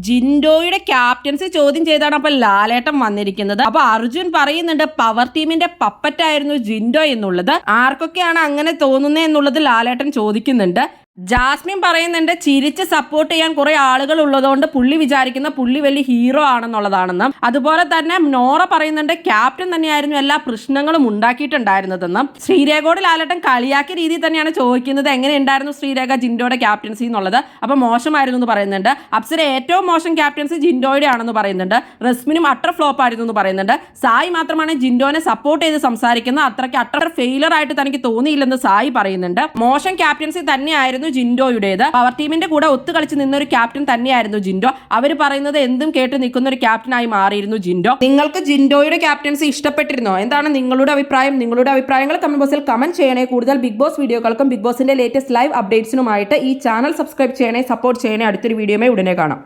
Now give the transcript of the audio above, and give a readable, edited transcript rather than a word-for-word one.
ജിൻഡോയുടെ captaincy ചോദ്യം ചെയ്താണ് അപ്പോൾ ലാലേട്ടൻ വന്നിരിക്കുന്നത്. അപ്പൊ അർജുൻ പറയുന്നുണ്ട് പവർ ടീമിന്റെ പപ്പറ്റായിരുന്നു ജിൻഡോ എന്നുള്ളത്. ആർക്കൊക്കെയാണ് അങ്ങനെ തോന്നുന്നത് എന്നുള്ളത് ലാലേട്ടൻ ചോദിക്കുന്നുണ്ട്. ജാസ്മിൻ പറയുന്നുണ്ട് ചിരിച്ച് സപ്പോർട്ട് ചെയ്യാൻ കുറെ ആളുകൾ ഉള്ളതുകൊണ്ട് പുള്ളി വിചാരിക്കുന്ന പുള്ളി വലിയ ഹീറോ ആണെന്നുള്ളതാണെന്നും. അതുപോലെ തന്നെ നോറ പറയുന്നുണ്ട് ക്യാപ്റ്റൻ തന്നെയായിരുന്നു എല്ലാ പ്രശ്നങ്ങളും ഉണ്ടാക്കിയിട്ടുണ്ടായിരുന്നതെന്നും. ശ്രീരേഖയോട് ലാലേട്ടൻ കളിയാക്കിയ രീതിയിൽ തന്നെയാണ് ചോദിക്കുന്നത് എങ്ങനെ ഉണ്ടായിരുന്നു ശ്രീരേഖ ജിൻഡോയുടെ ക്യാപ്റ്റൻസി എന്നുള്ളത്. അപ്പൊ മോശമായിരുന്നു എന്ന് പറയുന്നുണ്ട്. അപ്സര ഏറ്റവും മോശം ക്യാപ്റ്റൻസി ജിൻഡോയുടെ ആണെന്ന് പറയുന്നുണ്ട്. റസ്മിനും അട്ടർ ഫ്ലോപ്പ് ആയിരുന്നു എന്ന് പറയുന്നുണ്ട്. സായി മാത്രമാണ് ജിൻഡോനെ സപ്പോർട്ട് ചെയ്ത് സംസാരിക്കുന്നത്. അത്രയ്ക്ക് അട്ടർ ഫെയിലർ ആയിട്ട് തനിക്ക് തോന്നിയില്ലെന്ന് സായി പറയുന്നുണ്ട്. മോശം ക്യാപ്റ്റൻസി തന്നെയായിരുന്നു ജിൻഡോയുടേത്. പവർ ടീമിന്റെ കൂടെ ഒത്തുകളിച്ച് നിന്നൊരു ക്യാപ്റ്റൻ തന്നെയായിരുന്നു ജിൻഡോ. അവർ പറയുന്നത് എന്തും കേട്ട് നിൽക്കുന്ന ഒരു ക്യാപ്റ്റനായി മാറിയിരുന്നു ജിൻഡോ. നിങ്ങൾക്ക് ജിൻഡോയുടെ ക്യാപ്റ്റൻസി ഇഷ്ടപ്പെട്ടിരുന്നോ? എന്താണ് നിങ്ങളുടെ അഭിപ്രായം? നിങ്ങളുടെ അഭിപ്രായങ്ങൾ കമന്റ് ബോക്സിൽ കമന്റ് ചെയ്യണേ. കൂടുതൽ ബിഗ് ബോസ് വീഡിയോകൾക്കും ബിഗ് ബോസിന്റെ ലേറ്റസ്റ്റ് ലൈവ് അപ്ഡേറ്റ്സിനുമായിട്ട് ഈ ചാനൽ സബ്സ്ക്രൈബ് ചെയ്യണേ, സപ്പോർട്ട് ചെയ്യണേ. അടുത്തൊരു വീഡിയോയുമായി ഉടനെ കാണാം.